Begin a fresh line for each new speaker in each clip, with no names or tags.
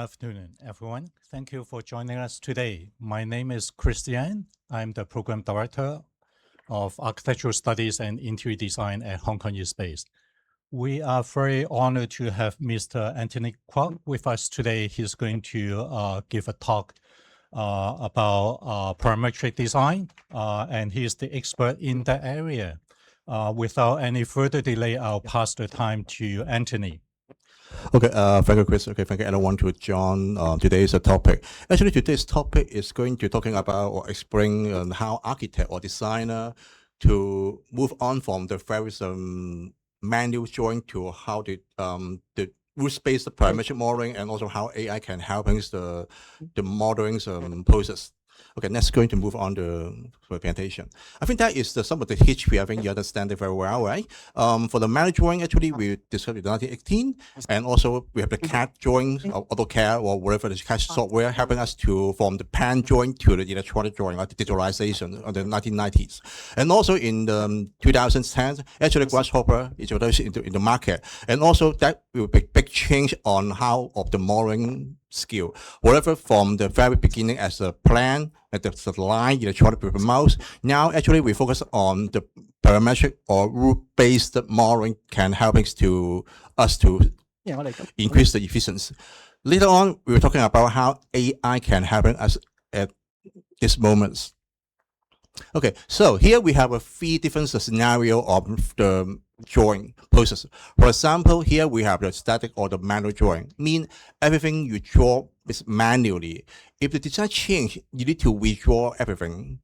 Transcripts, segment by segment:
afternoon, everyone. Thank you for joining us today. My name is Christian. I'm the Program Director of Architectural Studies and Interior Design at Hong Kong East Base. We are very honored to have Mr. Anthony Kwok with us today. He's going to give a talk about parametric design, and he's the expert in that area. Without any further delay, I'll pass the time to Anthony.
Okay, thank you, Chris. Okay, thank you everyone to join today's topic. Actually, today's topic is going to talking about or explain how architect or designer to move on from the various manual drawing to how the rules-based parametric modeling, and also how AI can help the modeling process. Okay, next going to move on to the presentation. I think that is some of the history. I think you understand it very well, right? For the manual drawing, actually, we discovered in 1918, and also we have the CAD drawing, or AutoCAD, or whatever the CAD software, helping us to from the pen drawing to the electronic drawing, like the digitalization of the 1990s. And also in 2010, actually Grasshopper is introduced in the market, and also that will be a big change on how of the modeling skill. Whatever from the very beginning as a plan, at the line, electronic with a mouse. Now, actually, we focus on the parametric or rule-based modeling can help us to increase the efficiency. Later on, we were talking about how AI can help us at this moment. Okay, so here we have a three different scenario of the drawing process. For example, here we have the static or the manual drawing. Mean everything you draw is manually. If the design change, you need to redraw everything.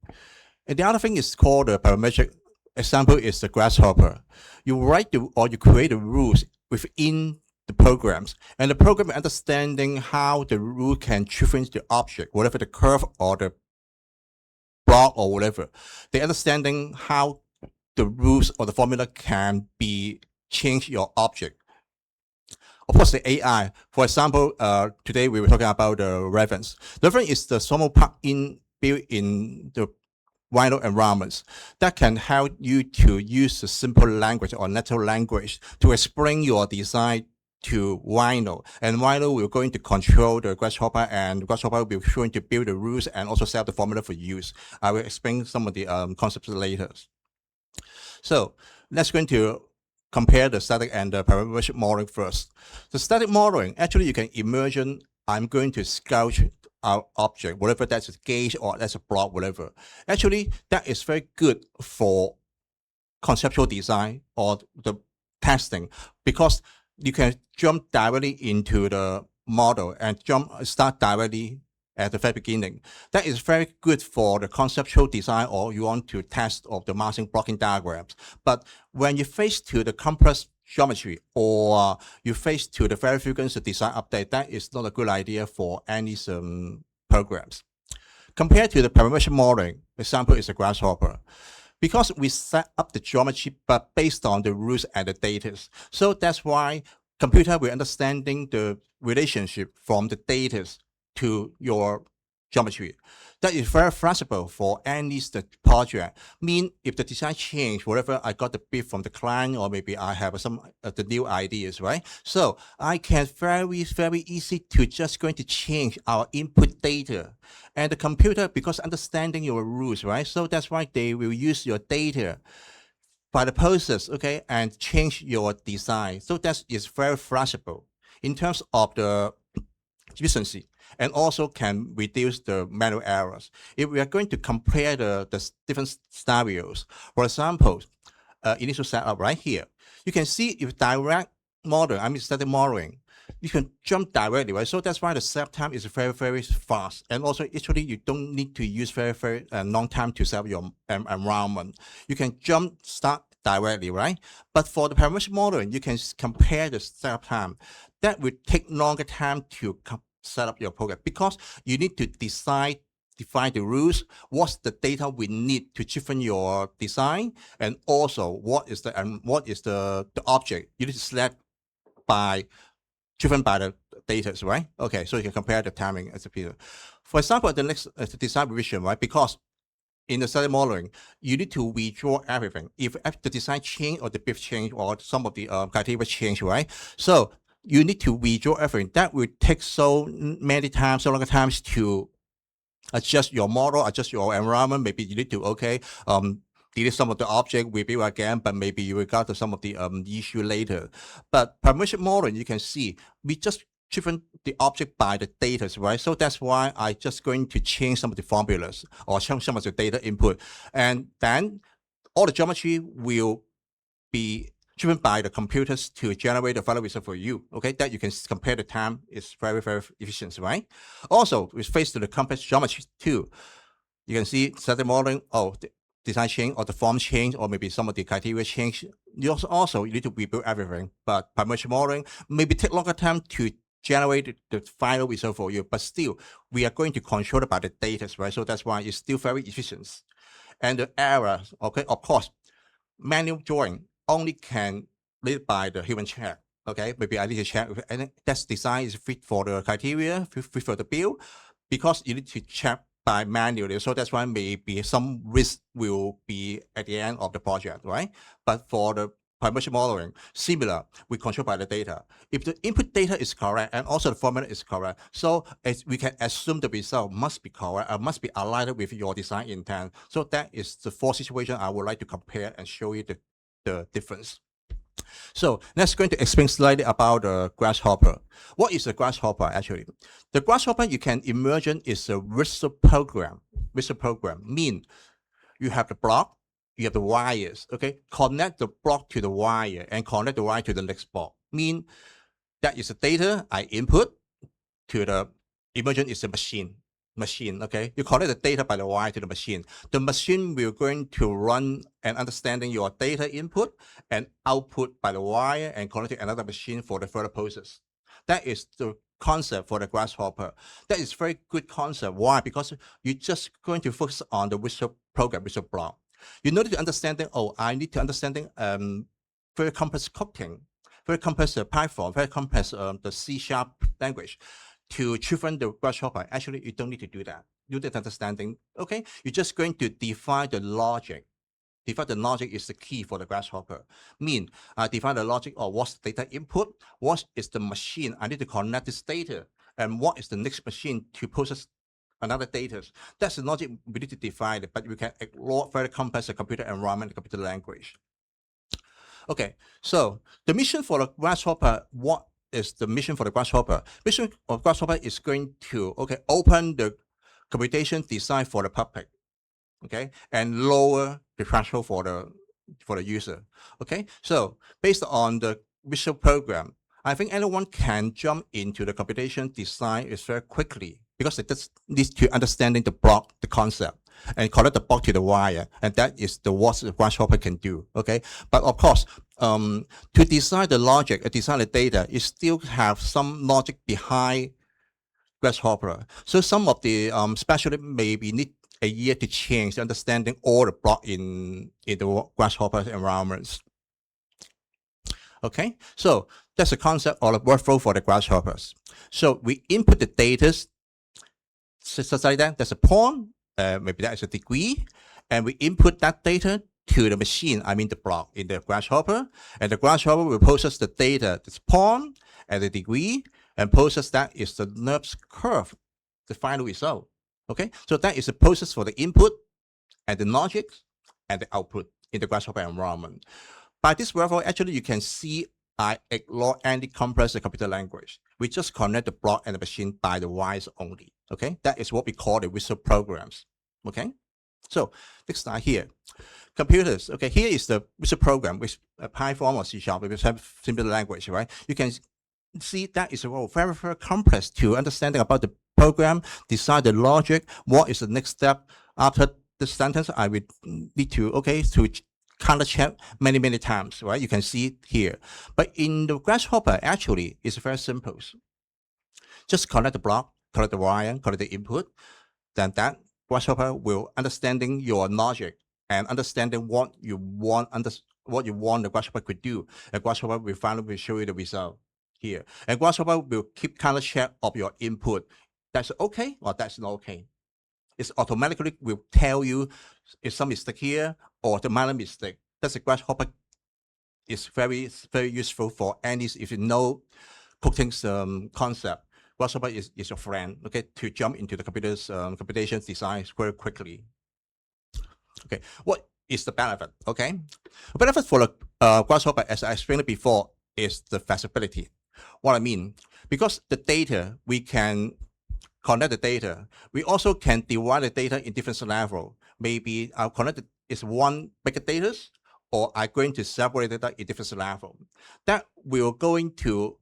And the other thing is called the parametric. Example is the Grasshopper. You write or you create the rules within the programs, and the program understanding how the rule can change the object, whatever the curve or the block or whatever. They understanding how the rules or the formula can be change your object. Of course, the AI. For example, today we were talking about the reference. The reference is the small plug-in built in the vinyl environments that can help you to use the simple language or natural language to explain your design to vinyl, and vinyl will going to control the Grasshopper, and Grasshopper will be going to build the rules and also set the formula for use. I will explain some of the concepts later. So let's going to compare the static and the parametric modeling first. The static modeling, actually you can imagine I'm going to sculpt our object, whatever that's a gauge or that's a block, whatever. Actually, that is very good for conceptual design or the testing, because you can jump directly into the model and start directly at the very beginning. That is very good for the conceptual design, or you want to test of the massing blocking diagrams. But when you face to the complex geometry, or you face to the very frequent design update, that is not a good idea for any programs. Compared to the parametric modeling, example is a Grasshopper. Because we set up the geometry, but based on the rules and the data. So that's why computer will understanding the relationship from the data to your geometry. That is very flexible for any project. Mean if the design change, whatever I got the brief from the client, or maybe I have some the new ideas, right? So I can very easy to just going to change our input data. And the computer, because understanding your rules, right? So that's why they will use your data by the process, okay, and change your design. So that is very flexible in terms of the efficiency, and also can reduce the manual errors. If we are going to compare the different scenarios, for example, initial setup right here, you can see if direct model, I mean static modeling, you can jump directly, right? So that's why the setup time is very fast. And also, actually, you don't need to use very long time to set up your environment. You can start directly, right? But for the parametric modeling, you can compare the setup time. That will take longer time to set up your program, because you need to define the rules, what's the data we need to driven your design, and also what is the object you need to select driven by the data, right? Okay, so you can compare the timing as a period. For example, the next design revision, right? Because in the static modeling, you need to redraw everything. If the design change or the brief change or some of the criteria change, right? So you need to redraw everything. That will take so many times, so long times to adjust your model, adjust your environment. Maybe you need to, delete some of the object, rebuild again, but maybe you will get to some of the issue later. But parametric modeling, you can see, we just driven the object by the data, right? So that's why I just going to change some of the formulas or change some of the data input. And then all the geometry will be driven by the computers to generate the final result for you, okay? That you can compare the time is very, very efficient, right? Also, we face to the complex geometry too. You can see static modeling, the design change or the form change or maybe some of the criteria change. You need to rebuild everything, but parametric modeling maybe take longer time to generate the final result for you, but still we are going to control it by the data, right? So that's why it's still very efficient. And the error, okay, of course, manual drawing only can lead by the human check, okay? Maybe I need to check if that design is fit for the criteria, fit for the build, because you need to check by manually. So that's why maybe some risk will be at the end of the project, right? But for the parametric modeling, similar, we control by the data. If the input data is correct and also the formula is correct, so we can assume the result must be correct, must be aligned with your design intent. So that is the four situations I would like to compare and show you the difference. So let's going to explain slightly about the Grasshopper. What is a Grasshopper actually? The Grasshopper you can imagine is a visual program. Visual program mean you have the block, you have the wires, okay? Connect the block to the wire and connect the wire to the next block. Mean that is the data I input to the, imagine it's a machine, okay? You connect the data by the wire to the machine. The machine will going to run and understanding your data input and output by the wire and connect to another machine for the further process. That is the concept for the Grasshopper. That is very good concept. Why? Because you're just going to focus on the visual program, visual block. You need to understanding, I need to understanding very complex coding, very complex Python, very complex the C# language. To train the Grasshopper, actually, you don't need to do that. You need understanding, okay? You're just going to define the logic. Define the logic is the key for the Grasshopper. Define the logic of what's the data input, what is the machine I need to connect this data, and what is the next machine to process another data. That's the logic we need to define it, but we can explore very complex computer environment, computer language. Okay, so the mission for the Grasshopper, what is the mission for the Grasshopper? Mission of Grasshopper is going to open the computation design for the public, okay, and lower the threshold for the user. Okay, so based on the visual program, I think anyone can jump into the computation design very quickly because it just needs to understanding the block, the concept, and connect the block to the wire, and that is what the Grasshopper can do. Okay, but of course, to design the logic, design the data, you still have some logic behind Grasshopper. So some of the specialists maybe need a year to change the understanding all the block in the Grasshopper environments. Okay, so that's the concept or the workflow for the Grasshoppers. So we input the data, such like that. There's a point, maybe that is a degree, and we input that data to the machine, I mean the block in the Grasshopper, and the Grasshopper will process the data, this point and the degree, and process that is the NURBS curve, the final result. Okay, so that is the process for the input and the logic and the output in the Grasshopper environment. By this workflow, actually you can see I ignore any complex computer language. We just connect the block and the machine by the wires only. Okay, that is what we call the visual programs. Okay, so next slide here. Computers. Okay, here is the visual program with Python or C#, which have simple language, right? You can see that is very, very complex to understanding about the program, decide the logic, what is the next step after the sentence I would need to, to counter check many times, right? You can see it here. But in the Grasshopper, actually, it's very simple. Just connect the block, connect the wire, connect the input, then that Grasshopper will understanding your logic and understanding what you want the Grasshopper could do. And Grasshopper will finally show you the result here. And Grasshopper will keep counter check of your input. That's okay or that's not okay. It automatically will tell you if some mistake here or the minor mistake. That's a Grasshopper is very, very useful for any, if you know coding concept, Grasshopper is your friend, okay, to jump into the computation design very quickly. Okay, what is the benefit? Okay, the benefit for the Grasshopper, as I explained before, is the flexibility. What I mean, because the data, we can connect the data. We also can divide the data in different levels. Maybe our connected is one big data, or I'm going to separate data in different levels. That will going to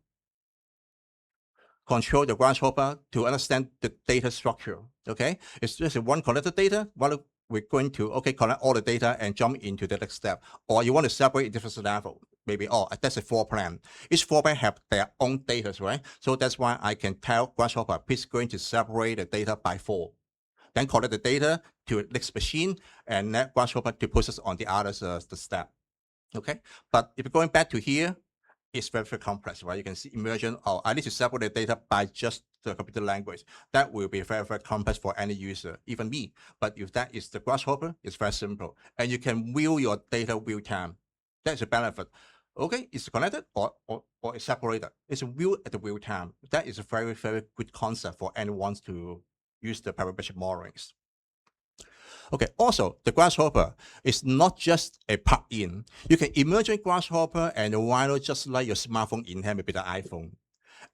control the Grasshopper to understand the data structure. Okay, it's just one connected data. While we're going to collect all the data and jump into the next step, or you want to separate in different level. Maybe that's a floor plan. Each floor plan have their own data, right? So that's why I can tell Grasshopper, please going to separate the data by 4. Then collect the data to the next machine, and let Grasshopper to process on the other the step. Okay, but if you're going back to here, it's very, very complex, right? You can see immersion. Oh, I need to separate the data by just the computer language. That will be very, very complex for any user, even me. But if that is the Grasshopper, it's very simple. And you can view your data real time. That's a benefit. Okay, it's connected or it's separated. It's viewed at the real time. That is a very, very good concept for anyone to use the parametric modelings. Okay, also, the Grasshopper is not just a plug-in. You can imagine Grasshopper and Rhino just like your smartphone in hand, maybe the iPhone.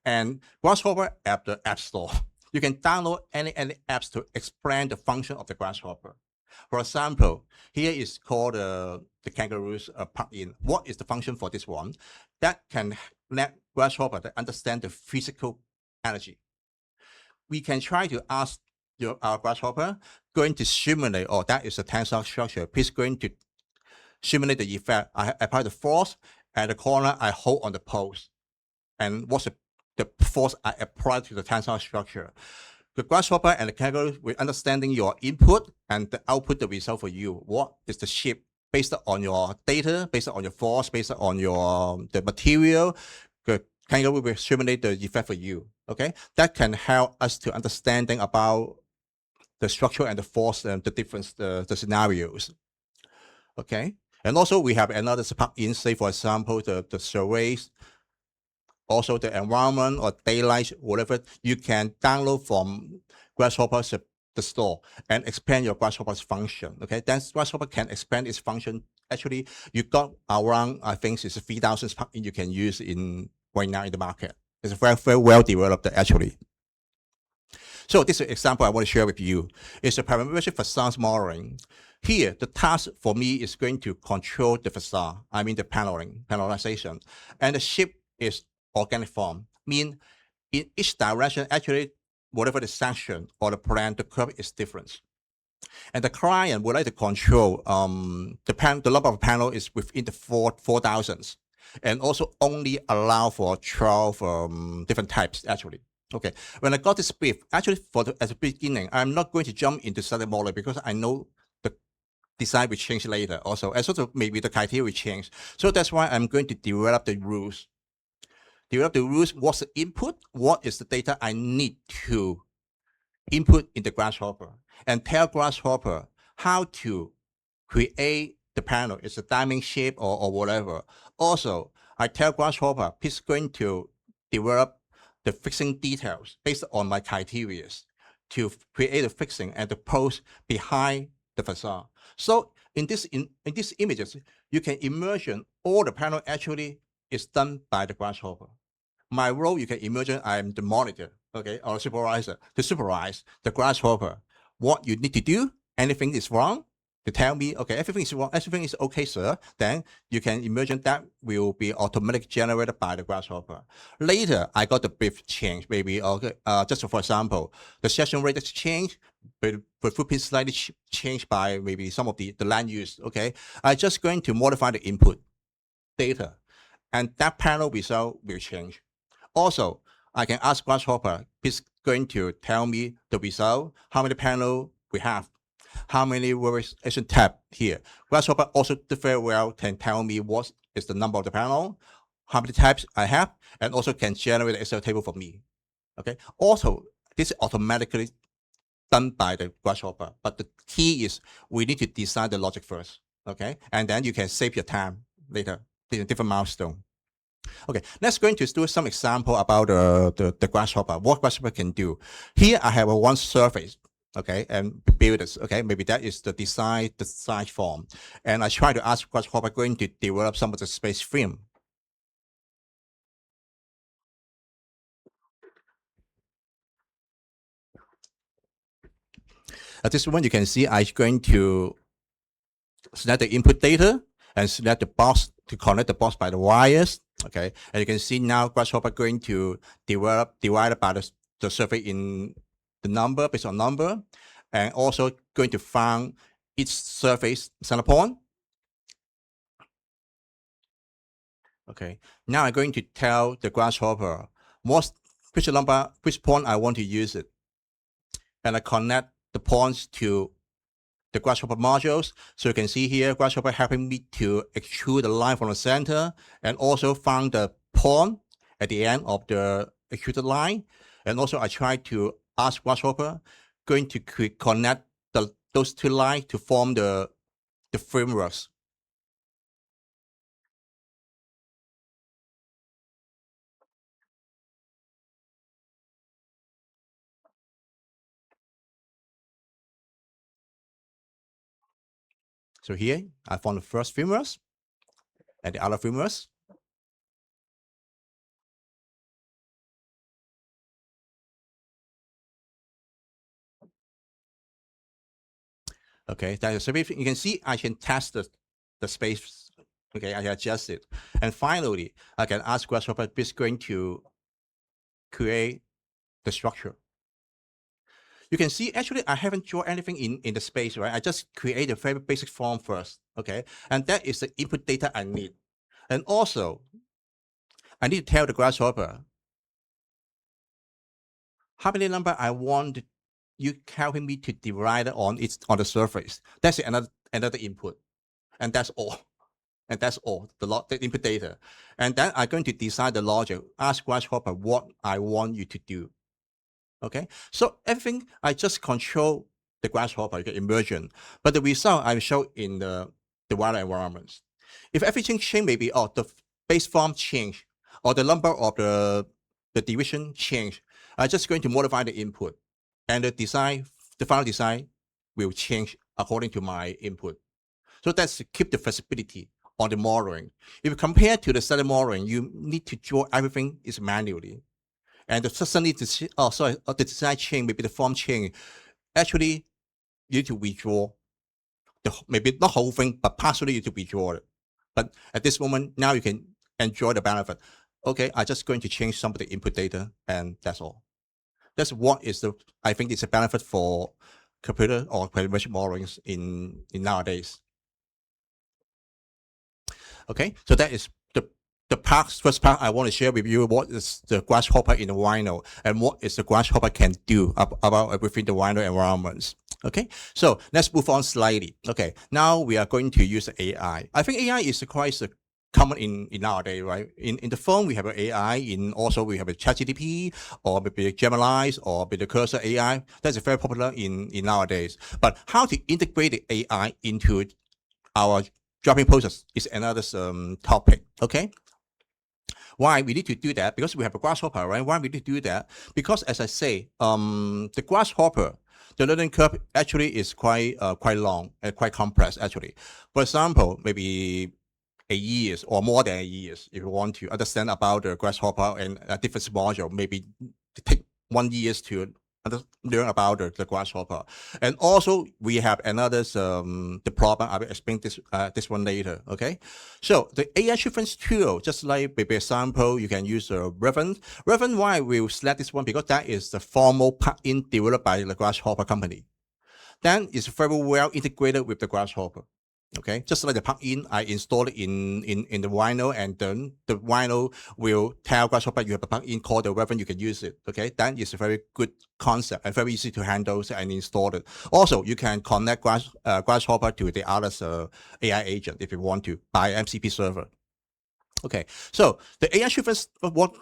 And Grasshopper at the App Store. You can download any apps to explain the function of the Grasshopper. For example, here is called the Kangaroo's plugin. What is the function for this one? That can let Grasshopper to understand the physical energy. We can try to ask our Grasshopper going to simulate, that is a tensile structure. Please going to simulate the effect. I apply the force at the corner, I hold on the post. And what's the force I apply to the tensile structure? The Grasshopper and the Kangaroo will understanding your input and the output, the result for you. What is the shape based on your data, based on your force, based on the material? The Kangaroo will simulate the effect for you. Okay, that can help us to understanding about the structure and the force and the different the scenarios. Okay, and also we have another plugin, say for example the surveys, also the environment or daylight, whatever you can download from Grasshopper's the store and expand your Grasshopper's function. Okay, then Grasshopper can expand its function. Actually, you got around, I think it's 3,000 plugin you can use right now in the market. It's very, very well developed actually. So this is an example I want to share with you. It's a parametric facade modeling. Here, the task for me is going to control the facade. I mean the panelization. And the shape is organic form. Mean in each direction, actually, whatever the section or the plan, the curve is different. And the client would like to control the number of panel is within the 4,000s. And also only allow for 12 different types, actually. Okay, when I got this brief, actually at the beginning, I'm not going to jump into static model because I know the design will change later also. And so maybe the criteria will change. So that's why I'm going to develop the rules. Develop the rules, what's the input, what is the data I need to input in the Grasshopper, and tell Grasshopper how to create the panel. It's a diamond shape or whatever. Also, I tell Grasshopper, he's going to develop the fixing details based on my criteria to create the fixing and the post behind the facade. So in these images, you can imagine all the panel actually is done by the Grasshopper. My role, you can imagine I'm the monitor, okay, or supervisor to supervise the Grasshopper. What you need to do, anything is wrong, to tell me, okay, everything is wrong, everything is okay, sir. Then you can imagine that will be automatically generated by the Grasshopper. Later, I got the brief change, maybe, okay, just for example, the session rate is changed, but the footprint slightly changed by maybe some of the land use, okay. I'm just going to modify the input data, and that panel result will change. Also, I can ask Grasshopper, he's going to tell me the result, how many panels we have, how many variation tab here. Grasshopper also very well can tell me what is the number of the panel, how many tabs I have, and also can generate an Excel table for me. Okay. Also, this is automatically done by the Grasshopper, but the key is we need to design the logic first. Okay, and then you can save your time later in a different milestone. Okay, let's going to do some example about the Grasshopper, what Grasshopper can do. Here I have one surface, okay, and build this, okay, maybe that is the design form. And I try to ask Grasshopper going to develop some of the space film. At this one, you can see I'm going to select the input data and select the box to connect the box by the wires. Okay, and you can see now Grasshopper going to divide by the surface in the number based on number, and also going to find each surface center point. Okay, now I'm going to tell the Grasshopper which point I want to use it, and I connect the points to the Grasshopper modules. So you can see here, Grasshopper helping me to extrude the line from the center and also find the point at the end of the extruded line. And also I try to ask Grasshopper going to connect those two lines to form the frameworks. So here I found the first frameworks and the other frameworks. Okay, that is, so you can see I can test the space. Okay, I can adjust it. And finally, I can ask Grasshopper if it's going to create the structure. You can see, actually, I haven't drawn anything in the space, right? I just create a very basic form first, okay? And that is the input data I need. And also, I need to tell the Grasshopper how many number I want you helping me to divide on the surface. That's another input. And that's all. And that's all, the input data. And then I'm going to design the logic, ask Grasshopper what I want you to do. Okay, so everything I just control the Grasshopper, you get immersion, but the result I show in the wider environments. If everything change, maybe the base form change or the number of the division change, I'm just going to modify the input, and the final design will change according to my input. So that's to keep the flexibility on the modeling. If you compare to the standard modeling, you need to draw everything is manually. And suddenly, the design change, maybe the form change, actually, you need to withdraw maybe not whole thing, but partially you need to withdraw it. But at this moment, now you can enjoy the benefit. Okay, I'm just going to change some of the input data, and that's all. That's what I think is a benefit for computer or parametric modeling in nowadays. Okay, so that is the first part I want to share with you what is the Grasshopper in the Rhino and what is the Grasshopper can do about within the Rhino environments. Okay, so let's move on slightly. Okay, now we are going to use AI. I think AI is quite common in nowadays, right? In the phone, we have an AI. Also we have a ChatGPT or maybe Gemini or maybe the Cursor AI. That's very popular in nowadays. But how to integrate the AI into our drafting process is another topic. Okay. Why we need to do that? Because we have a Grasshopper, right? Why we need to do that? Because as I say, the Grasshopper, the learning curve actually is quite long and quite complex actually. For example, maybe a year or more than a year, if you want to understand about the Grasshopper and a different module, maybe take 1 year to learn about the Grasshopper. And also we have another the problem. I will explain this one later. Okay, so the AI reference tool, just like maybe example, you can use Reference. Why we will select this one? Because that is the formal plugin developed by the Grasshopper company. Then it's very well integrated with the Grasshopper. Okay, just like the plugin, I install it in the Rhino, and then the Rhino will tell Grasshopper you have a plugin called the Reference, you can use it. Okay, that is a very good concept and very easy to handle and install it. Also, you can connect Grasshopper to the other AI agent if you want to by MCP server. Okay, so the AI reference, what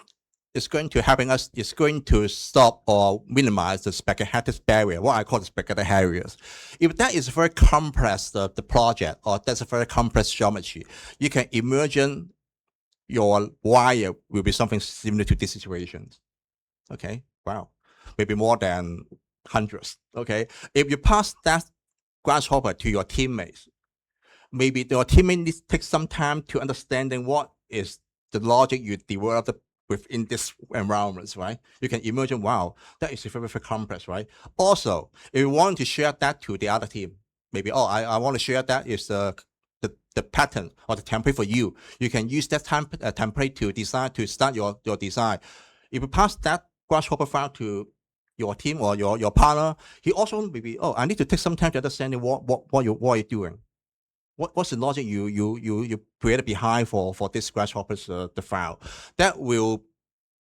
is going to helping us is going to stop or minimize the spaghetti barrier, what I call the spaghetti barriers. If that is very complex, the project, or that's a very complex geometry, you can imagine your wire will be something similar to this situation. Okay, wow, maybe more than hundreds. Okay, if you pass that Grasshopper to your teammates, maybe your teammate needs to take some time to understanding what is the logic you developed within this environment, right? You can imagine, wow, that is very, very complex, right? Also, if you want to share that to the other team, maybe, oh, I want to share that is the pattern or the template for you. You can use that template to design, to start your design. If you pass that Grasshopper file to your team or your partner, he also maybe, oh, I need to take some time to understand what you're doing. What's the logic you created behind for this Grasshopper's the file? That will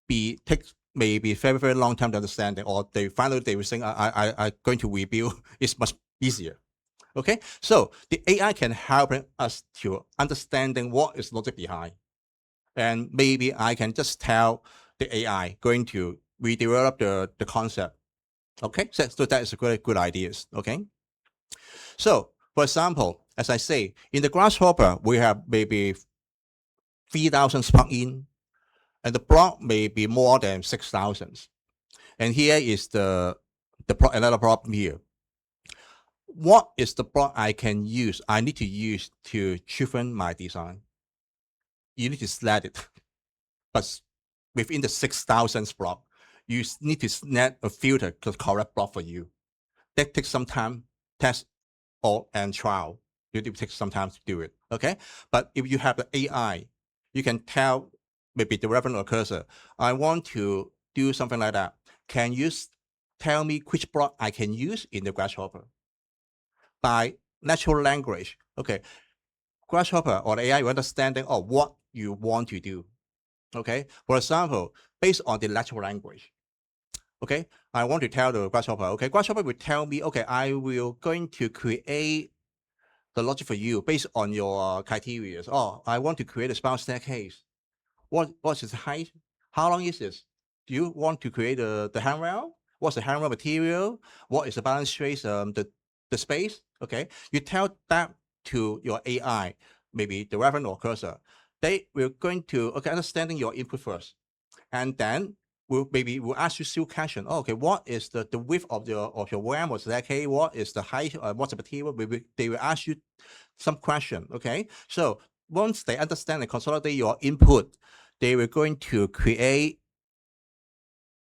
take maybe very, very long time to understand, or they will think I going to rebuild. It's much easier. Okay, so the AI can help us to understanding what is logic behind, and maybe I can just tell the AI going to redevelop the concept. Okay, so that is a good ideas. Okay, so for example, as I say, in the Grasshopper we have maybe 3,000 plugin, and the block may be more than 6,000. And here is another problem here. What is the block I need to use to cheapen my design? You need to select it. But within the 6,000 block, you need to select a filter to correct block for you. That takes some time, test and trial. You need to take some time to do it. Okay? But if you have the AI, you can tell maybe the reference or cursor, I want to do something like that. Can you tell me which block I can use in the Grasshopper? By natural language, okay, Grasshopper or the AI will understanding of what you want to do. Okay, for example, based on the natural language, okay, I want to tell the Grasshopper, okay, Grasshopper will tell me, okay, I will going to create the logic for you based on your criteria. Oh, I want to create a spiral staircase. What is the height? How long is this? Do you want to create the handrail? What's the handrail material? What is the balance trace? The space? Okay, you tell that to your AI, maybe the reference or cursor. They will going to understanding your input first, and then we'll ask you still question. Oh, okay, what is the width of your RAM or staircase? What is the height? What's the material? They will ask you some question. Okay, so once they understand and consolidate your input, they were going to create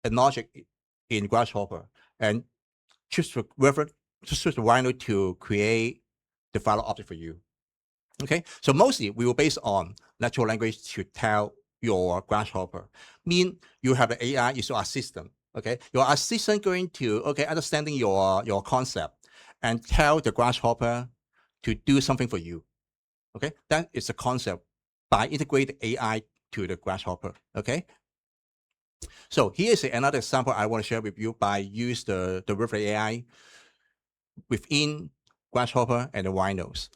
a logic in Grasshopper and choose the Rhino to create the final object for you. Okay, so mostly we will base on natural language to tell your Grasshopper. Mean you have the AI is your assistant. Okay, your assistant going to understanding your concept and tell the Grasshopper to do something for you. Okay, that is the concept by integrating AI to the Grasshopper. Okay, so here's another example I want to share with you by use the River AI within Grasshopper and the Rhinos.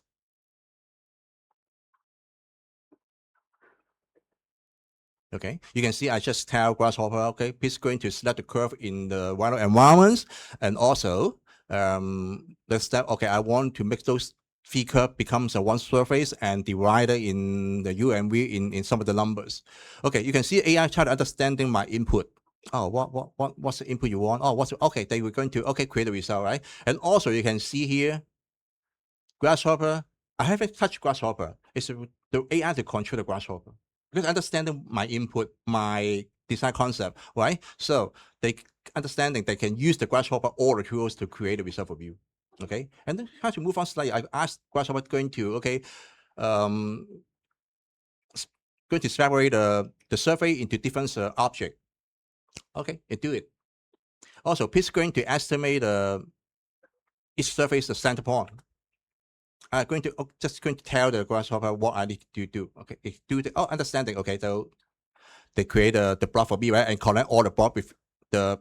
Okay, you can see I just tell Grasshopper, okay, please going to select the curve in the Rhino environments, and also the step, okay, I want to make those V curve becomes a one surface and divider in the UMV in some of the numbers. Okay, you can see AI try to understanding my input. Oh, what's the input you want? Oh, okay, they were going to create a result, right? And also you can see here, Grasshopper. I haven't touched Grasshopper. It's the AI to control the Grasshopper because understanding my input, my design concept, right? So they understanding they can use the Grasshopper or the tools to create a result for you. Okay, and then how to move on slightly. I asked Grasshopper going to going to separate the survey into different objects. Okay, it do it. Also, please going to estimate each surface the center point. I'm going to just going to tell the Grasshopper what I need to do. Okay, it do the understanding. Okay, so they create the block for me, right, and connect all the block with the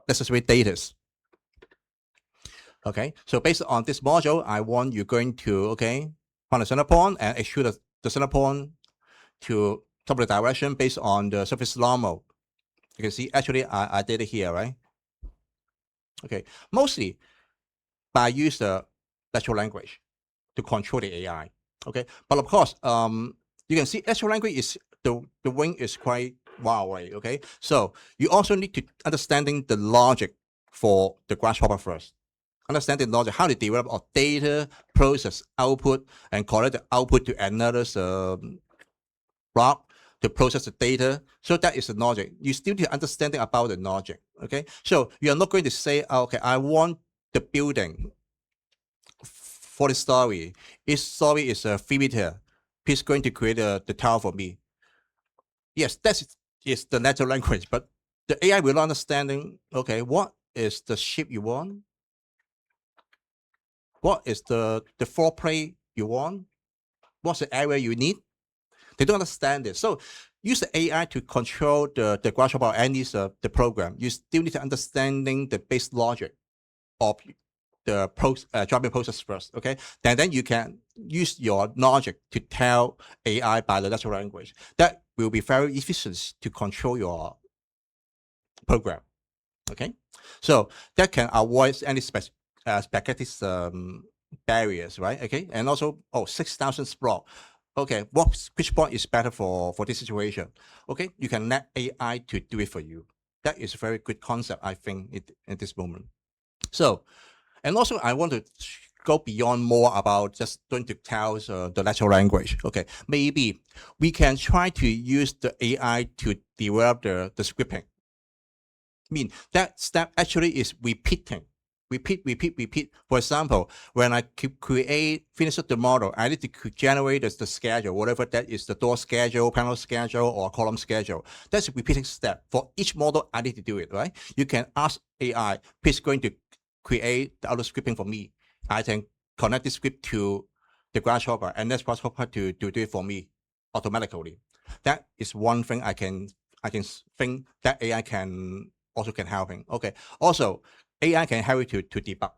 necessary data. Okay, so based on this module, I want you going to find the center point and extrude the center point to top of the direction based on the surface normal. You can see actually I did it here, right? Okay, mostly by use the natural language to control the AI. Okay, but of course, you can see natural language is the wing is quite far away, okay? So you also need to understanding the logic for the Grasshopper first. Understanding logic, how to develop a data, process, output, and collect the output to another block to process the data. So that is the logic. You still need to understanding about the logic, okay? So you are not going to say, okay, I want the building for the story. Each story is a 3 meter. Please going to create the tower for me. Yes, that is the natural language, but the AI will understanding, okay, what is the shape you want? What is the floor plate you want? What's the area you need? They don't understand it. So use the AI to control the Grasshopper or any the program. You still need to understanding the base logic of the driving process first, okay? Then you can use your logic to tell AI by the natural language. That will be very efficient to control your program, okay? So that can avoid any spaghetti barriers, right? Okay, and also 6,000 block. Okay, which point is better for this situation? Okay, you can let AI to do it for you. That is a very good concept, I think, at this moment. So, and also I want to go beyond more about just going to tell the natural language. Okay, maybe we can try to use the AI to develop the scripting. I mean, that step actually is repeating. Repeat. For example, when I finish the model, I need to generate the schedule, whatever that is, the door schedule, panel schedule, or column schedule. That's a repeating step. For each model, I need to do it, right? You can ask AI, please going to create the auto scripting for me. I can connect the script to the Grasshopper, and that's Grasshopper to do it for me automatically. That is one thing I can think that AI can help him. Okay. Also, AI can help you to debug.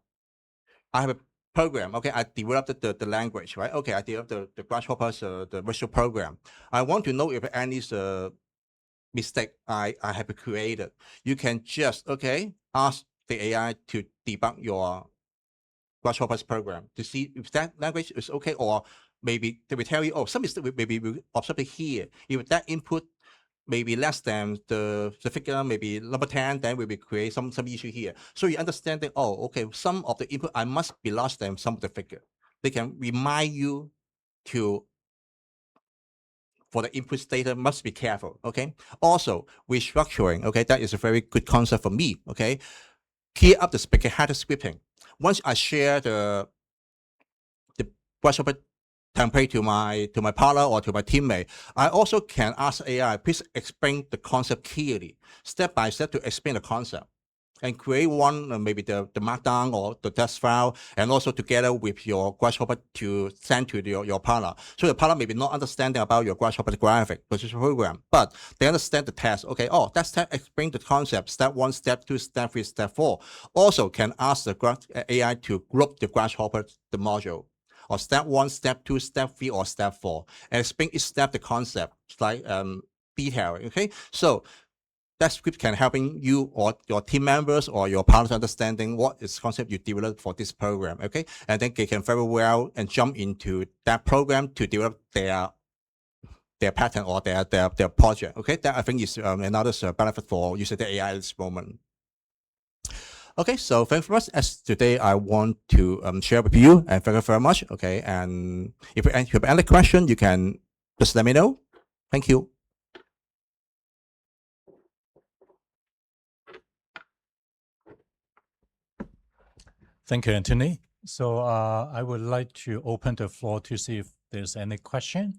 I have a program. Okay, I developed the language, right? Okay, I developed the Grasshopper's the visual program. I want to know if any mistake I have created. You can just ask the AI to debug your Grasshopper's program to see if that language is okay, or maybe they will tell you, some mistake maybe we observe it here. If that input maybe less than the figure, maybe number 10, then we will create some issue here. So you understand that, some of the input I must be less than some of the figure. They can remind you for the input data must be careful, okay? Also, restructuring, okay, that is a very good concept for me, okay? Key up the spaghetti scripting. Once I share the Grasshopper template to my partner or to my teammate, I also can ask AI, please explain the concept clearly, step by step, to explain the concept, and create one, maybe the markdown or the test file, and also together with your Grasshopper to send to your partner. So the partner may be not understanding about your Grasshopper graphic program, but they understand the test. Okay, that step explain the concept, step 1, step 2, step 3, step 4. Also can ask the AI to group the Grasshopper, the module, or step 1, step 2, step 3, or step 4, and explain each step the concept, like detailing. Okay, so that script can helping you or your team members or your partners understanding what is concept you developed for this program. Okay, and then they can very well and jump into that program to develop their pattern or their project. Okay, that I think is another benefit for using the AI at this moment. Okay, so thanks very much. As today, I want to share with you, and thank you very much. Okay, and if you have any question, you can just let me know. Thank you.
Thank you, Anthony. So I would like to open the floor to see if there's any question.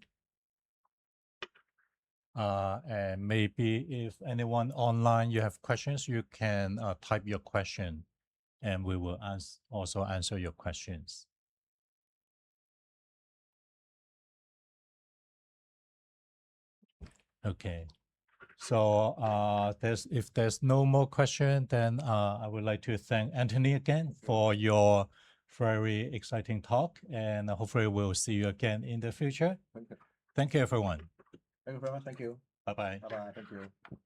And maybe if anyone online you have questions, you can type your question, and we will also answer your questions. Okay. So if there's no more question, then I would like to thank Anthony again for your very exciting talk, and hopefully we'll see you again in the future.
Thank you.
Thank you, everyone.
Thank you very much. Thank you.
Bye-bye.
Bye-bye. Thank you.